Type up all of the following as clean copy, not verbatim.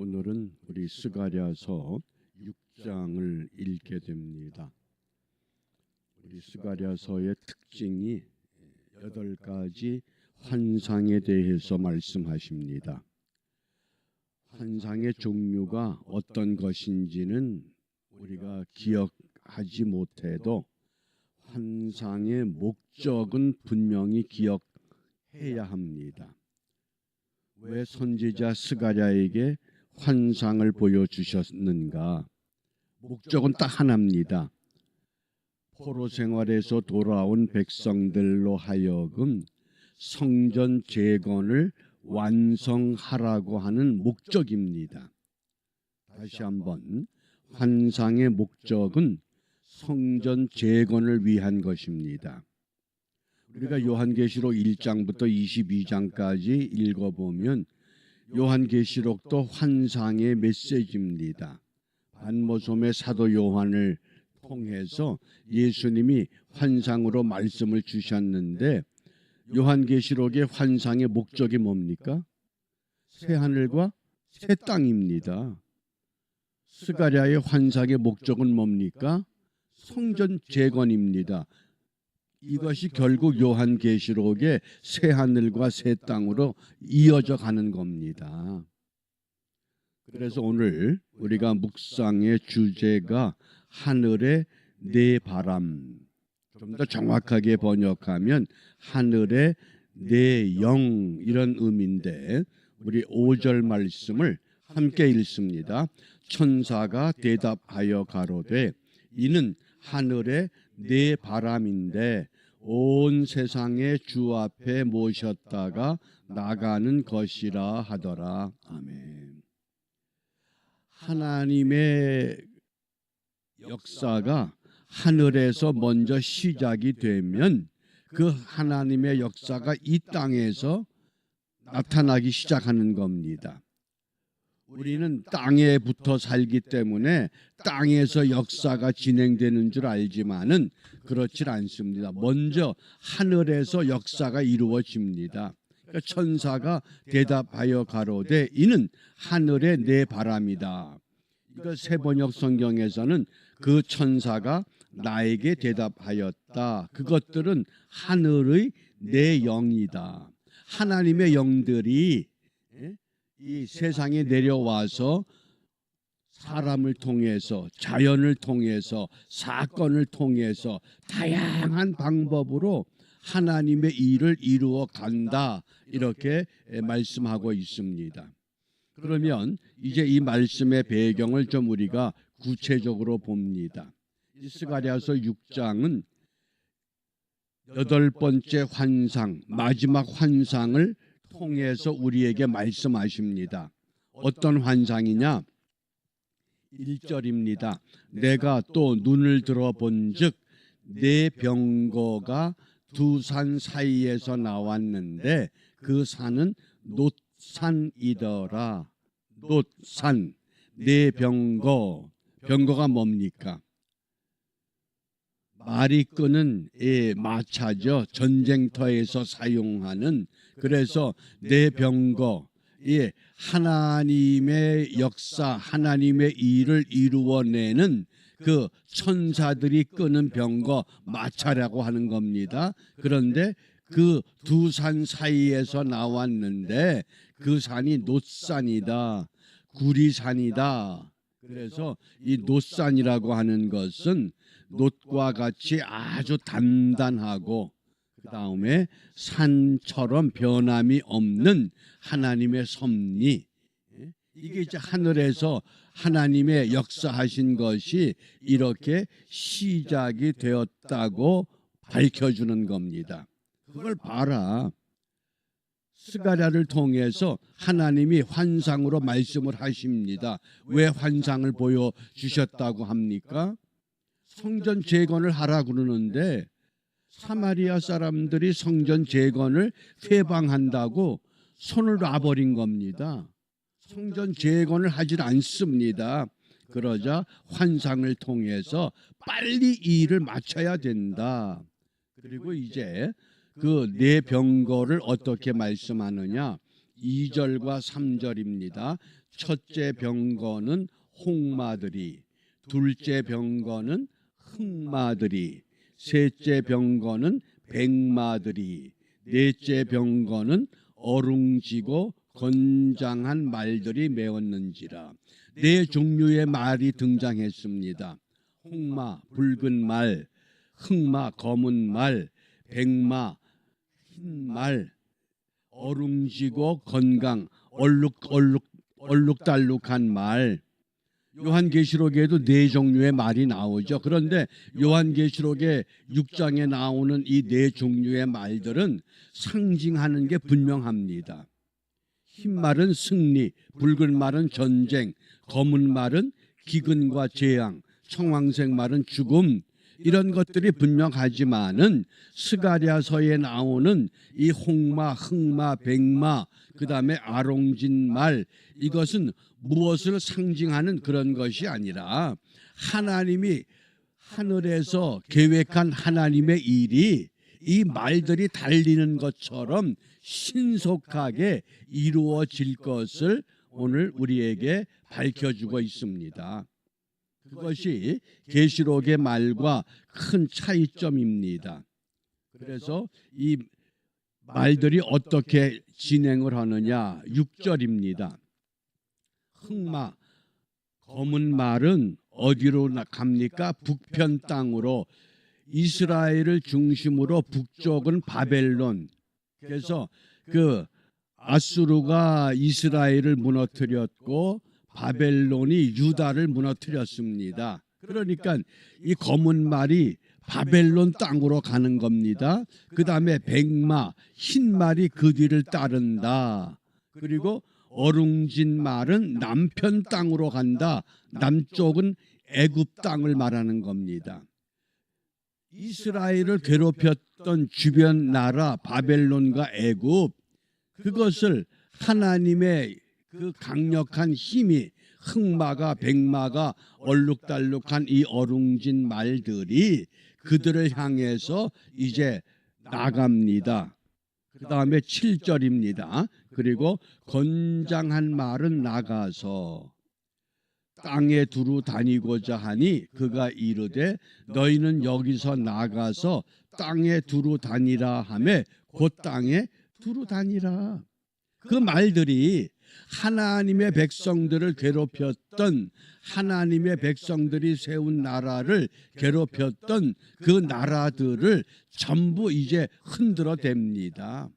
오늘은 우리 스가랴서 6장을 읽게 됩니다. 우리 스가랴서의 특징이 8가지 환상에 대해서 말씀하십니다. 환상의 종류가 어떤 것인지는 우리가 기억하지 못해도 환상의 목적은 분명히 기억해야 합니다. 왜 선지자 스가랴에게 환상을 보여주셨는가? 목적은 딱 하나입니다. 포로 생활에서 돌아온 백성들로 하여금 성전 재건을 완성하라고 하는 목적입니다. 다시 한번, 환상의 목적은 성전 재건을 위한 것입니다. 우리가 요한계시록 1장부터 22장까지 읽어보면 요한계시록도 환상의 메시지입니다. 반모섬의 사도 요한을 통해서 예수님이 환상으로 말씀을 주셨는데 요한계시록의 환상의 목적이 뭡니까? 새하늘과 새 땅입니다. 스가랴의 환상의 목적은 뭡니까? 성전 재건입니다. 이것이 결국 요한계시록의 새하늘과 새 땅으로 이어져 가는 겁니다. 그래서 오늘 우리가 묵상의 주제가 하늘의 내 바람, 좀 더 정확하게 번역하면 하늘의 내 영, 이런 의미인데 우리 5절 말씀을 함께 읽습니다. 천사가 대답하여 가로되 이는 하늘의 내 바람인데 온 세상의 주 앞에 모셨다가 나가는 것이라 하더라. 아멘. 하나님의 역사가 하늘에서 먼저 시작이 되면 그 하나님의 역사가 이 땅에서 나타나기 시작하는 겁니다. 우리는 땅에 붙어 살기 때문에 땅에서 역사가 진행되는 줄 알지만은 그렇지 않습니다. 먼저 하늘에서 역사가 이루어집니다. 그러니까 천사가 대답하여 가로되 이는 하늘의 내 바람이다. 이거 세번역 성경에서는 그 천사가 나에게 대답하였다. 그것들은 하늘의 내 영이다. 하나님의 영들이 이 세상에 내려와서 사람을 통해서, 자연을 통해서, 사건을 통해서 다양한 방법으로 하나님의 일을 이루어 간다, 이렇게 말씀하고 있습니다. 그러면 이제 이 말씀의 배경을 좀 우리가 구체적으로 봅니다. 스가랴서 6장은 8번째 환상, 마지막 환상을 통해서 우리에게 말씀하십니다. 어떤 환상이냐? 1절입니다. 내가 또 눈을 들어본즉 내 병거가 두 산 사이에서 나왔는데 그 산은 놋산이더라. 놋산, 내 병거. 병거가 뭡니까? 말이 끄는 마차죠. 전쟁터에서 사용하는. 그래서 내 병거, 하나님의 역사, 하나님의 일을 이루어내는 그 천사들이 끄는 병거, 마차라고 하는 겁니다. 그런데 그 두 산 사이에서 나왔는데 그 산이 놋산이다, 구리산이다. 그래서 이 놋산이라고 하는 것은 놋과 같이 아주 단단하고 그 다음에 산처럼 변함이 없는 하나님의 섭리. 이게 이제 하늘에서 하나님의 역사하신 것이 이렇게 시작이 되었다고 밝혀주는 겁니다. 그걸 봐라. 스가랴를 통해서 하나님이 환상으로 말씀을 하십니다. 왜 환상을 보여주셨다고 합니까? 성전 재건을 하라 그러는데 사마리아 사람들이 성전 재건을 회방한다고 손을 놔버린 겁니다. 성전 재건을 하질 않습니다. 그러자 환상을 통해서 빨리 이 일을 마쳐야 된다. 그리고 이제 그 내 병거를 어떻게 말씀하느냐? 2절과 3절입니다. 첫째 병거는 홍마들이, 둘째 병거는 흑마들이, 셋째 병거는 백마들이, 넷째 병거는 어룽지고 건장한 말들이 메었는지라. 네 종류의 말이 등장했습니다. 홍마, 붉은 말, 흑마, 검은 말, 백마, 흰 말, 어룽지고 건강, 얼룩달룩한 말. 요한계시록에도 네 종류의 말이 나오죠. 그런데 요한계시록의 6장에 나오는 이 네 종류의 말들은 상징하는 게 분명합니다. 흰 말은 승리, 붉은 말은 전쟁, 검은 말은 기근과 재앙, 청황색 말은 죽음. 이런 것들이 분명하지만은 스가랴서에 나오는 이 홍마, 흑마, 백마, 그다음에 아롱진 말, 이것은 무엇을 상징하는 그런 것이 아니라 하나님이 하늘에서 계획한 하나님의 일이 이 말들이 달리는 것처럼 신속하게 이루어질 것을 오늘 우리에게 밝혀주고 있습니다. 그것이 계시록의 말과 큰 차이점입니다. 그래서 이 말들이 어떻게 진행을 하느냐, 6절입니다. 흑마, 검은 말은 어디로 갑니까? 북편 땅으로, 이스라엘을 중심으로 북쪽은 바벨론. 그래서 그 아수르가 이스라엘을 무너뜨렸고 바벨론이 유다를 무너뜨렸습니다. 그러니까 이 검은 말이 바벨론 땅으로 가는 겁니다. 그 다음에 백마, 흰 말이 그 뒤를 따른다. 그리고 어룽진 말은 남편 땅으로 간다. 남쪽은 애굽 땅을 말하는 겁니다. 이스라엘을 괴롭혔던 주변 나라 바벨론과 애굽, 그것을 하나님의 그 강력한 힘이, 흑마가 백마가 얼룩달룩한 이 어룽진 말들이 그들을 향해서 이제 나갑니다. 그 다음에 7절입니다. 그리고 건장한 말은 나가서 땅에 두루 다니고자 하니 그가 이르되 너희는 여기서 나가서 땅에 두루 다니라 하매 곧 땅에 두루 다니라. 그 말들이 하나님의 백성들을 괴롭혔던, 하나님의 백성들이 세운 나라를 괴롭혔던 그 나라들을 전부 이제 흔들어댑니다.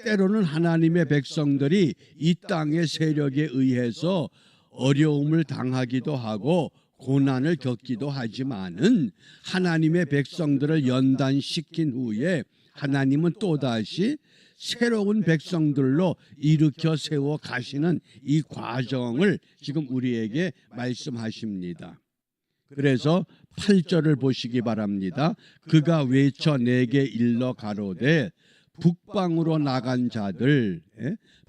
때로는 하나님의 백성들이 이 땅의 세력에 의해서 어려움을 당하기도 하고 고난을 겪기도 하지만은 하나님의 백성들을 연단시킨 후에 하나님은 또다시 새로운 백성들로 일으켜 세워 가시는 이 과정을 지금 우리에게 말씀하십니다. 그래서 8절을 보시기 바랍니다. 그가 외쳐 내게 일러 가로되 북방으로 나간 자들,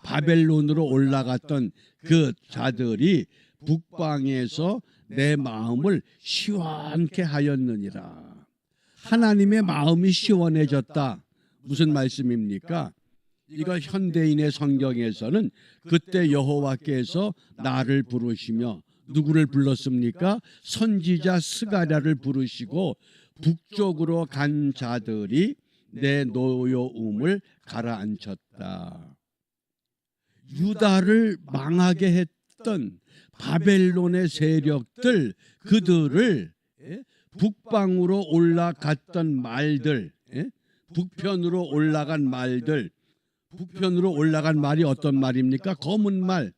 바벨론으로 올라갔던 그 자들이 북방에서 내 마음을 시원케 하였느니라. 하나님의 마음이 시원해졌다. 무슨 말씀입니까? 이거 현대인의 성경에서는 그때 여호와께서 나를 부르시며, 누구를 불렀습니까? 선지자 스가랴를 부르시고 북쪽으로 간 자들이 내 노여움을 가라앉혔다. 유다를 망하게 했던 바벨론의 세력들, 그들을 북방으로 올라갔던 말들, 북편으로 올라간 말들, 북편으로 올라간 말이 어떤 말입니까? 검은 말.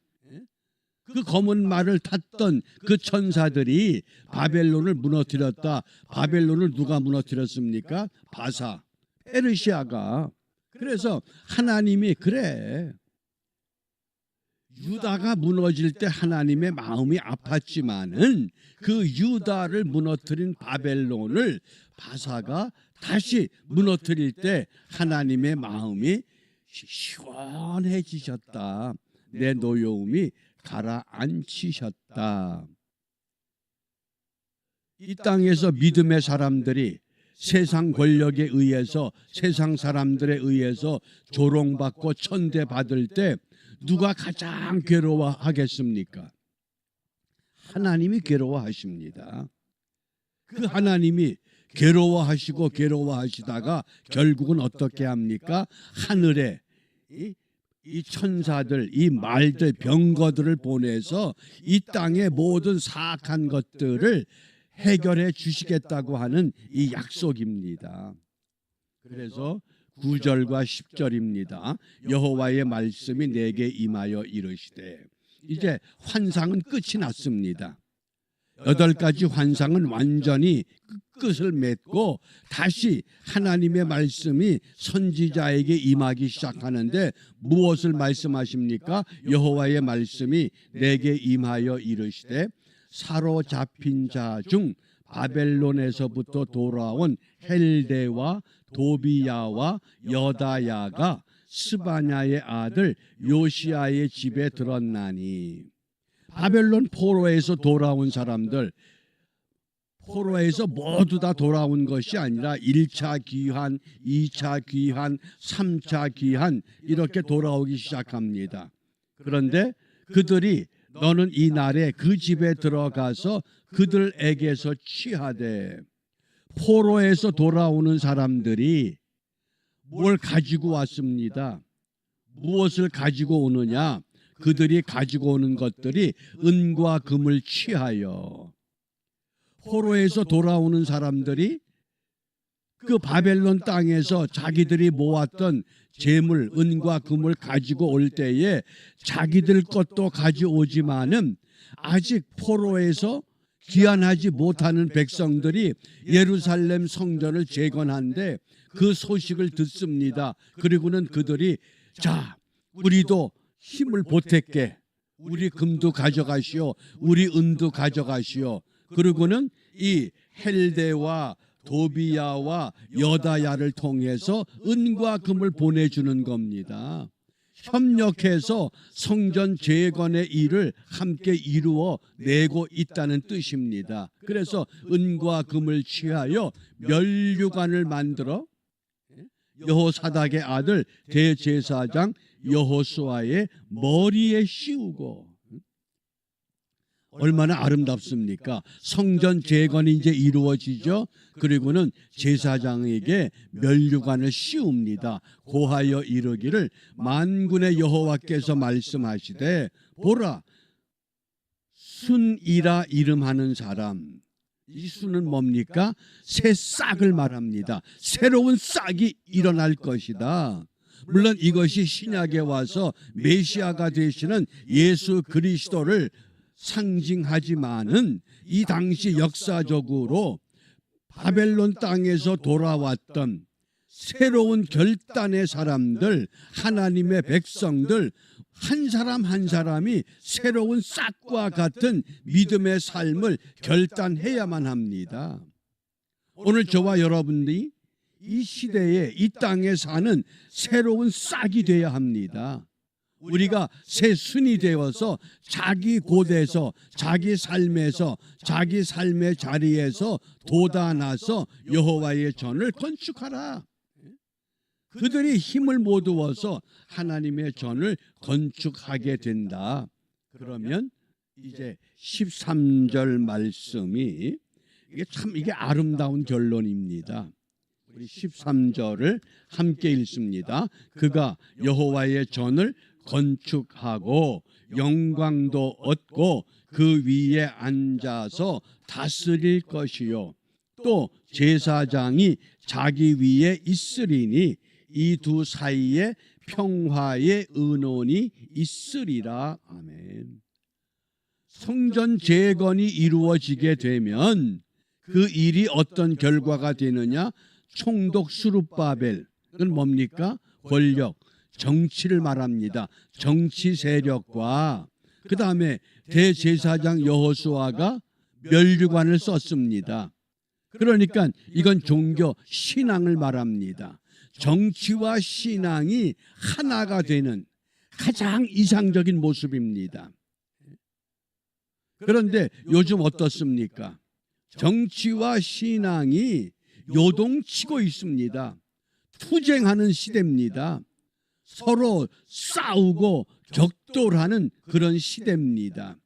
그 검은 말을 탔던 그 천사들이 바벨론을 무너뜨렸다. 바벨론을 누가 무너뜨렸습니까? 바사, 페르시아가. 그래서 하나님이 그래, 유다가 무너질 때 하나님의 마음이 아팠지만은 그 유다를 무너뜨린 바벨론을 바사가 다시 무너뜨릴 때 하나님의 마음이 시원해지셨다. 내 노여움이 가라앉히셨다. 이 땅에서 믿음의 사람들이 세상 권력에 의해서, 세상 사람들에 의해서 조롱받고 천대받을 때 누가 가장 괴로워하겠습니까? 하나님이 괴로워하십니다. 그 하나님이 괴로워하시다가 결국은 어떻게 합니까? 하늘에 이 천사들, 이 말들, 병거들을 보내서 이 땅의 모든 사악한 것들을 해결해 주시겠다고 하는 이 약속입니다. 그래서 9절과 10절입니다. 여호와의 말씀이 내게 임하여 이르시되, 이제 환상은 끝이 났습니다. 8가지 환상은 완전히 끝을 맺고 다시 하나님의 말씀이 선지자에게 임하기 시작하는데 무엇을 말씀하십니까? 여호와의 말씀이 내게 임하여 이르시되, 사로잡힌 자 중 바벨론에서부터 돌아온 헬데와 도비야와 여다야가 스바냐의 아들 요시야의 집에 들었나니. 바벨론 포로에서 돌아온 사람들, 포로에서 모두 다 돌아온 것이 아니라 1차 귀환, 2차 귀환, 3차 귀환 이렇게 돌아오기 시작합니다. 그런데 그들이 너는 이 날에 그 집에 들어가서 그들에게서 취하되, 포로에서 돌아오는 사람들이 뭘 가지고 왔습니다. 무엇을 가지고 오느냐? 그들이 가지고 오는 것들이 은과 금을 취하여, 포로에서 돌아오는 사람들이 그 바벨론 땅에서 자기들이 모았던 재물, 은과 금을 가지고 올 때에 자기들 것도 가져오지만은 아직 포로에서 귀환하지 못하는 백성들이 예루살렘 성전을 재건한데 그 소식을 듣습니다. 그리고는 그들이, 자, 우리도 힘을 보탰게 우리 금도 가져가시오, 우리 은도 가져가시오. 그리고는 이 헬데와 도비야와 여다야를 통해서 은과 금을 보내주는 겁니다. 협력해서 성전 재건의 일을 함께 이루어 내고 있다는 뜻입니다. 그래서 은과 금을 취하여 면류관을 만들어 여호사닥의 아들 대제사장 여호수아의 머리에 씌우고, 얼마나 아름답습니까? 성전 재건이 이제 이루어지죠. 그리고는 제사장에게 면류관을 씌웁니다. 고하여 이르기를, 만군의 여호와께서 말씀하시되, 보라, 순이라 이름하는 사람. 이 순은 뭡니까? 새 싹을 말합니다. 새로운 싹이 일어날 것이다. 물론 이것이 신약에 와서 메시아가 되시는 예수 그리스도를 상징하지만은 이 당시 역사적으로 바벨론 땅에서 돌아왔던 새로운 결단의 사람들, 하나님의 백성들, 한 사람 한 사람이 새로운 싹과 같은 믿음의 삶을 결단해야만 합니다. 오늘 저와 여러분들이 이 시대에 이 땅에 사는 새로운 싹이 되어야 합니다. 우리가 새 순이 되어서 자기 곳에서, 자기 삶에서, 자기 삶의 자리에서 돋아나서 여호와의 전을 건축하라. 그들이 힘을 모두어서 하나님의 전을 건축하게 된다. 그러면 이제 13절 말씀이 이게 아름다운 결론입니다. 우리 13절을 함께 읽습니다. 그가 여호와의 전을 건축하고 영광도 얻고 그 위에 앉아서 다스릴 것이요, 또 제사장이 자기 위에 있으리니 이 두 사이에 평화의 은원이 있으리라. 아멘. 성전 재건이 이루어지게 되면 그 일이 어떤 결과가 되느냐? 총독 스룹바벨은 뭡니까? 권력, 정치를 말합니다. 정치 세력과 그 다음에 대제사장 여호수아가 면류관을 썼습니다. 그러니까 이건 종교 신앙을 말합니다. 정치와 신앙이 하나가 되는 가장 이상적인 모습입니다. 그런데 요즘 어떻습니까? 정치와 신앙이 요동치고 있습니다. 투쟁하는 시대입니다. 서로 싸우고 격돌하는 그런 시대입니다.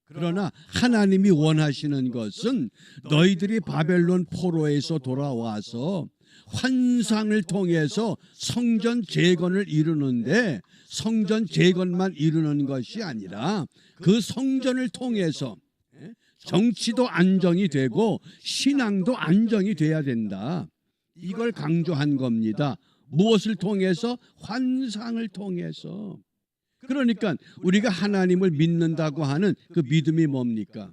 그러나 하나님이 원하시는 것은 너희들이 바벨론 포로에서 돌아와서 환상을 통해서 성전 재건을 이루는데, 성전 재건만 이루는 것이 아니라 그 성전을 통해서 정치도 안정이 되고 신앙도 안정이 돼야 된다. 이걸 강조한 겁니다. 무엇을 통해서? 환상을 통해서. 그러니까 우리가 하나님을 믿는다고 하는 그 믿음이 뭡니까?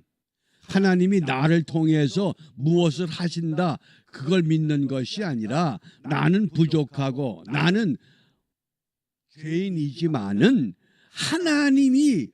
하나님이 나를 통해서 무엇을 하신다, 그걸 믿는 것이 아니라 나는 부족하고 나는 죄인이지만은 하나님이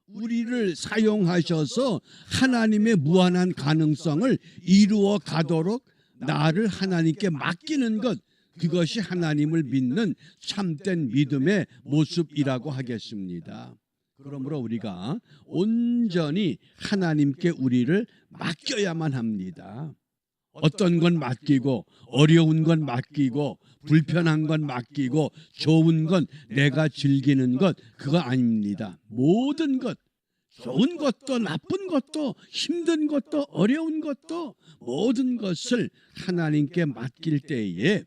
우리를 사용하셔서 하나님의 무한한 가능성을 이루어 가도록 나를 하나님께 맡기는 것, 그것이 하나님을 믿는 참된 믿음의 모습이라고 하겠습니다. 그러므로 우리가 온전히 하나님께 우리를 맡겨야만 합니다. 어떤 건 맡기고, 어려운 건 맡기고, 불편한 건 맡기고, 좋은 건 내가 즐기는 것, 그거 아닙니다. 모든 것, 좋은 것도 나쁜 것도 힘든 것도 어려운 것도 모든 것을 하나님께 맡길 때에,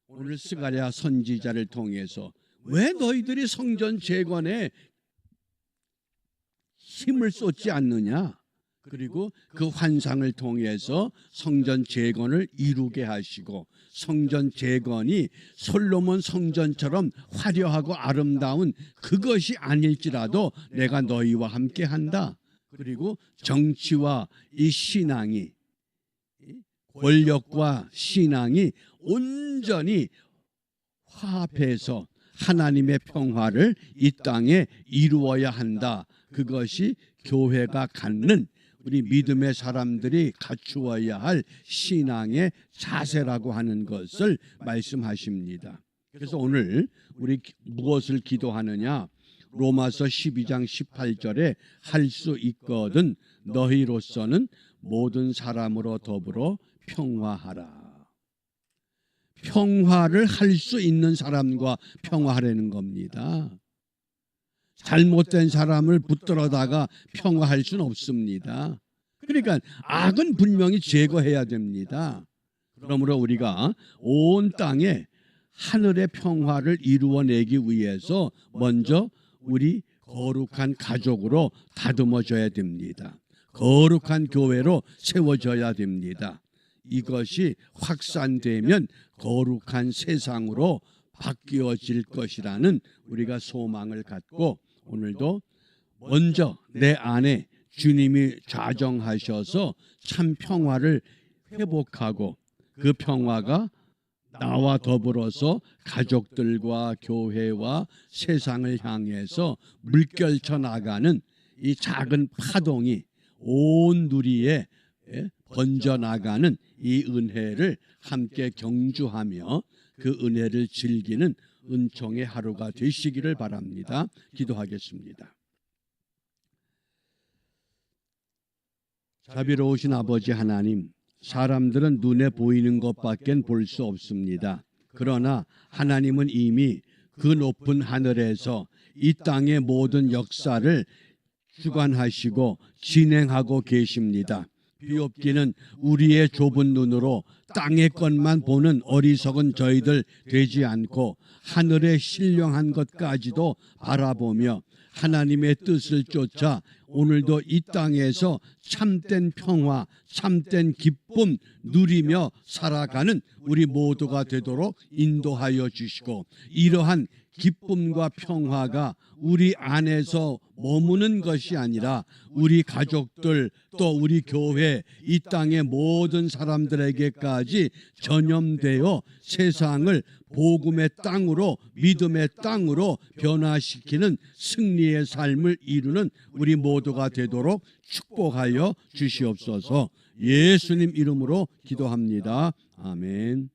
오늘 스가랴 선지자를 통해서 왜 너희들이 성전 재건에 힘을 쏟지 않느냐, 그리고 그 환상을 통해서 성전 재건을 이루게 하시고, 성전 재건이 솔로몬 성전처럼 화려하고 아름다운 그것이 아닐지라도 내가 너희와 함께 한다. 그리고 정치와 이 신앙이, 권력과 신앙이 온전히 화합해서 하나님의 평화를 이 땅에 이루어야 한다. 그것이 교회가 갖는, 우리 믿음의 사람들이 갖추어야 할 신앙의 자세라고 하는 것을 말씀하십니다. 그래서 오늘 우리 무엇을 기도하느냐? 로마서 12장 18절에 할 수 있거든 너희로서는 모든 사람으로 더불어 평화하라. 평화를 할 수 있는 사람과 평화하려는 겁니다. 잘못된 사람을 붙들어다가 평화할 수는 없습니다. 그러니까 악은 분명히 제거해야 됩니다. 그러므로 우리가 온 땅에 하늘의 평화를 이루어내기 위해서 먼저 우리 거룩한 가족으로 다듬어져야 됩니다. 거룩한 교회로 세워져야 됩니다. 이것이 확산되면 거룩한 세상으로 바뀌어질 것이라는 우리가 소망을 갖고, 오늘도 먼저 내 안에 주님이 좌정하셔서 참 평화를 회복하고, 그 평화가 나와 더불어서 가족들과 교회와 세상을 향해서 물결쳐 나가는 이 작은 파동이 온 누리에 번져나가는 이 은혜를 함께 경주하며 그 은혜를 즐기는 은총의 하루가 되시기를 바랍니다. 기도하겠습니다. 자비로우신 아버지 하나님, 사람들은 눈에 보이는 것밖엔 볼 수 없습니다. 그러나 하나님은 이미 그 높은 하늘에서 이 땅의 모든 역사를 주관하시고 진행하고 계십니다. 비옵기는 우리의 좁은 눈으로 땅의 것만 보는 어리석은 저희들 되지 않고 하늘의 신령한 것까지도 바라보며 하나님의 뜻을 쫓아 오늘도 이 땅에서 참된 평화, 참된 기쁨 누리며 살아가는 우리 모두가 되도록 인도하여 주시고, 이러한 기쁨과 평화가 우리 안에서 머무는 것이 아니라 우리 가족들, 또 우리 교회, 이 땅의 모든 사람들에게까지 전염되어 세상을 복음의 땅으로, 믿음의 땅으로 변화시키는 승리의 삶을 이루는 우리 모두가 되도록 축복하여 주시옵소서. 예수님 이름으로 기도합니다. 아멘.